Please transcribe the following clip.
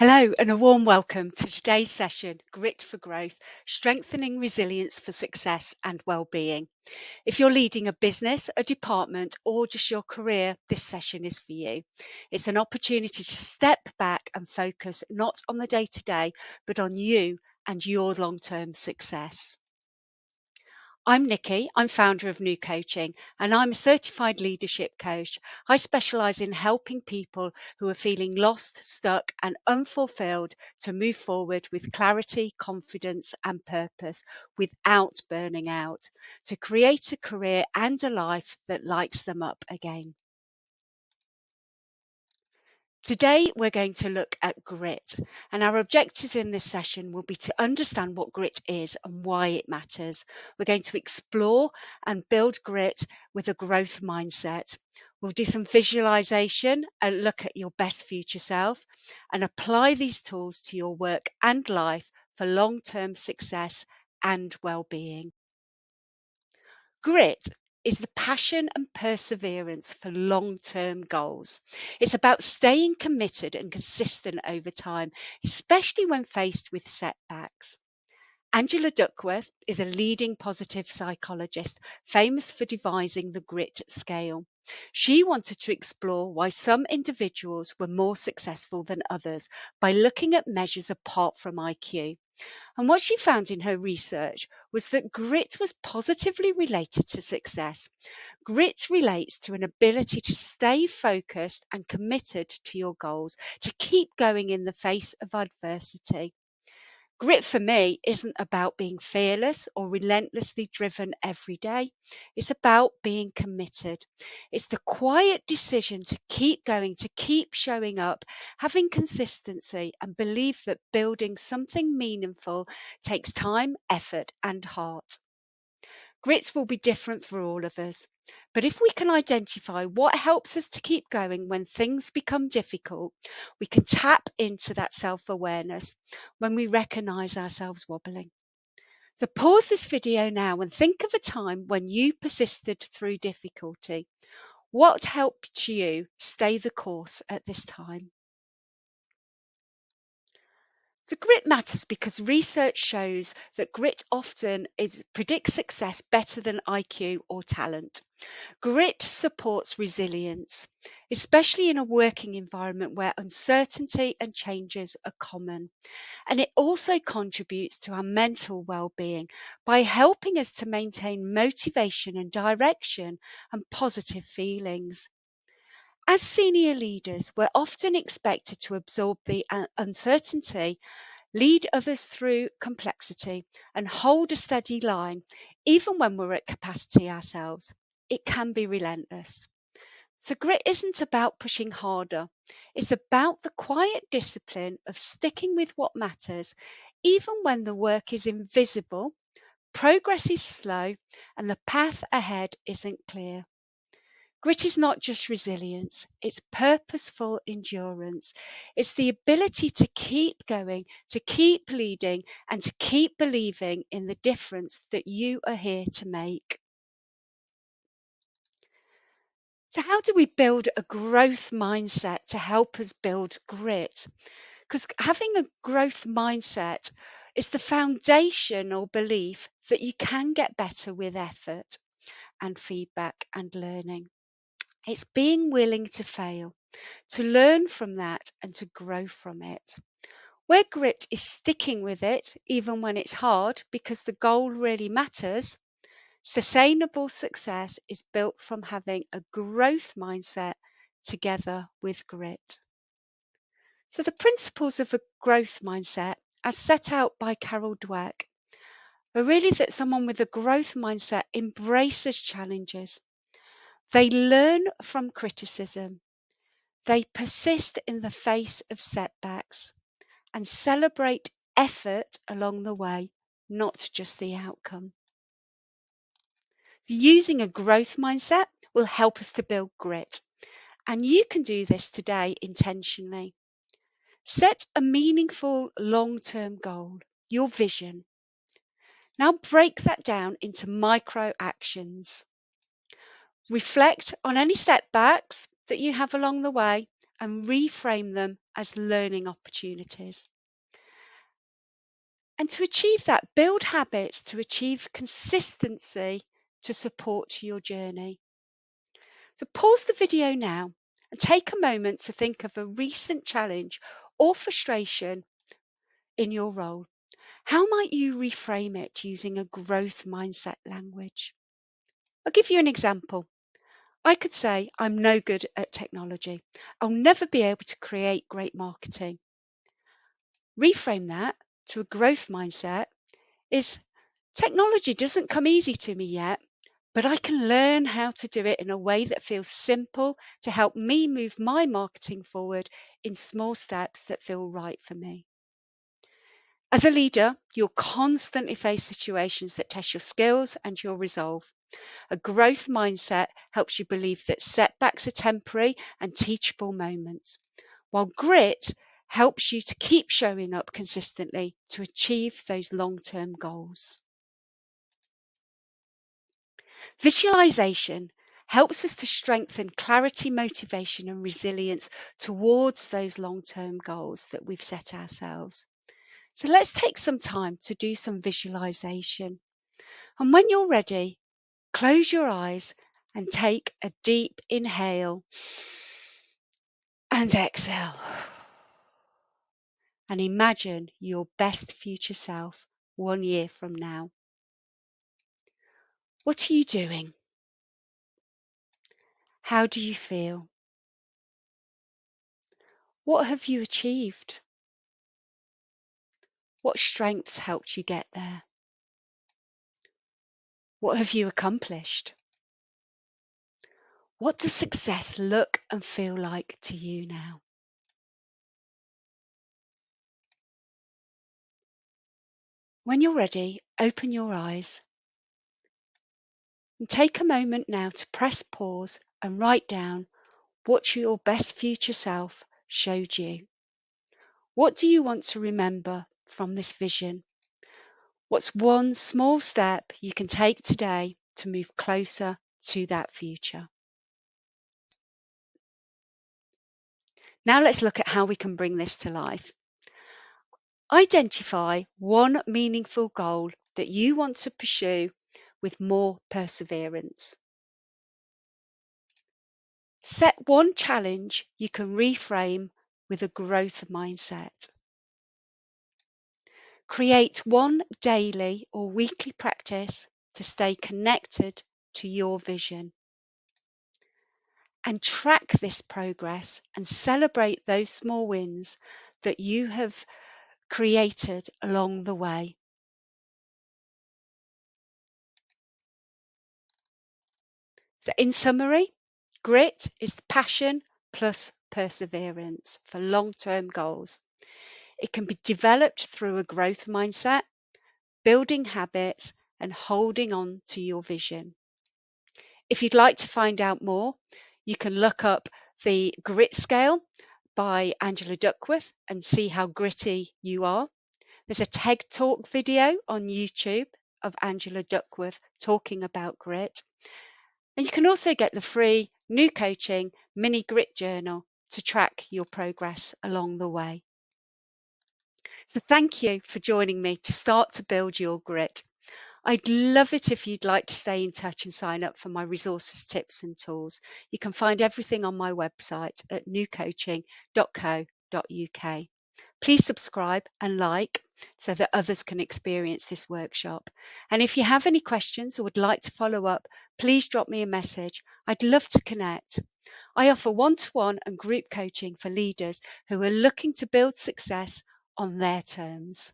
Hello, and a warm welcome to today's session, Grit for Growth, Strengthening Resilience for Success and Wellbeing. If you're leading a business, a department, or just your career, this session is for you. It's an opportunity to step back and focus not on the day to day, but on you and your long term success. I'm Nikki. I'm founder of New Coaching, and I'm a certified leadership coach. I specialize in helping people who are feeling lost, stuck, and unfulfilled to move forward with clarity, confidence, and purpose without burning out, to create a career and a life that lights them up again. Today, we're going to look at grit, and our objectives in this session will be to understand what grit is and why it matters. We're going to explore and build grit with a growth mindset. We'll do some visualization and look at your best future self and apply these tools to your work and life for long-term success and well-being. Grit is the passion and perseverance for long-term goals. It's about staying committed and consistent over time, especially when faced with setbacks. Angela Duckworth is a leading positive psychologist, famous for devising the grit scale. She wanted to explore why some individuals were more successful than others by looking at measures apart from IQ. And what she found in her research was that grit was positively related to success. Grit relates to an ability to stay focused and committed to your goals, to keep going in the face of adversity. Grit for me isn't about being fearless or relentlessly driven every day. It's about being committed. It's the quiet decision to keep going, to keep showing up, having consistency, and believe that building something meaningful takes time, effort, and heart. Grits will be different for all of us. But if we can identify what helps us to keep going when things become difficult, we can tap into that self awareness when we recognize ourselves wobbling. So pause this video now and think of a time when you persisted through difficulty. What helped you stay the course at this time? So grit matters because research shows that grit often predicts success better than IQ or talent. Grit supports resilience, especially in a working environment where uncertainty and changes are common. And it also contributes to our mental well-being by helping us to maintain motivation and direction and positive feelings. As senior leaders, we're often expected to absorb the uncertainty, lead others through complexity, and hold a steady line, even when we're at capacity ourselves. It can be relentless. So, grit isn't about pushing harder, it's about the quiet discipline of sticking with what matters, even when the work is invisible, progress is slow, and the path ahead isn't clear. Grit is not just resilience, it's purposeful endurance. It's the ability to keep going, to keep leading, and to keep believing in the difference that you are here to make. So, how do we build a growth mindset to help us build grit? Because having a growth mindset is the foundational belief that you can get better with effort and feedback and learning. It's being willing to fail, to learn from that and to grow from it. Where grit is sticking with it, even when it's hard, because the goal really matters, sustainable success is built from having a growth mindset together with grit. So, the principles of a growth mindset, as set out by Carol Dweck, are really that someone with a growth mindset embraces challenges. They learn from criticism. They persist in the face of setbacks and celebrate effort along the way, not just the outcome. Using a growth mindset will help us to build grit. And you can do this today intentionally. Set a meaningful long-term goal, your vision. Now break that down into micro actions. Reflect on any setbacks that you have along the way and reframe them as learning opportunities. And to achieve that, build habits to achieve consistency to support your journey. So pause the video now and take a moment to think of a recent challenge or frustration in your role. How might you reframe it using a growth mindset language? I'll give you an example. I could say, I'm no good at technology. I'll never be able to create great marketing. Reframe that to a growth mindset is technology doesn't come easy to me yet, but I can learn how to do it in a way that feels simple to help me move my marketing forward in small steps that feel right for me. As a leader, you'll constantly face situations that test your skills and your resolve. A growth mindset helps you believe that setbacks are temporary and teachable moments, while grit helps you to keep showing up consistently to achieve those long-term goals. Visualization helps us to strengthen clarity, motivation, and resilience towards those long-term goals that we've set ourselves. So let's take some time to do some visualization. And when you're ready, close your eyes and take a deep inhale and exhale. And imagine your best future self 1 year from now. What are you doing? How do you feel? What have you achieved? What strengths helped you get there? What have you accomplished? What does success look and feel like to you now? When you're ready, open your eyes and take a moment now to press pause and write down what your best future self showed you. What do you want to remember from this vision? What's one small step you can take today to move closer to that future? Now let's look at how we can bring this to life. Identify one meaningful goal that you want to pursue with more perseverance. Set one challenge you can reframe with a growth mindset. Create one daily or weekly practice to stay connected to your vision. And track this progress and celebrate those small wins that you have created along the way. So in summary, grit is the passion plus perseverance for long-term goals. It can be developed through a growth mindset, building habits, and holding on to your vision. If you'd like to find out more, you can look up the grit scale by Angela Duckworth and see how gritty you are. There's a TED Talk video on YouTube of Angela Duckworth talking about grit. And you can also get the free New Coaching Mini Grit Journal to track your progress along the way. So thank you for joining me to start to build your grit. I'd love it if you'd like to stay in touch and sign up for my resources, tips and tools. You can find everything on my website at newcoaching.co.uk. Please subscribe and like so that others can experience this workshop. And if you have any questions or would like to follow up, please drop me a message. I'd love to connect. I offer one-to-one and group coaching for leaders who are looking to build success on their terms.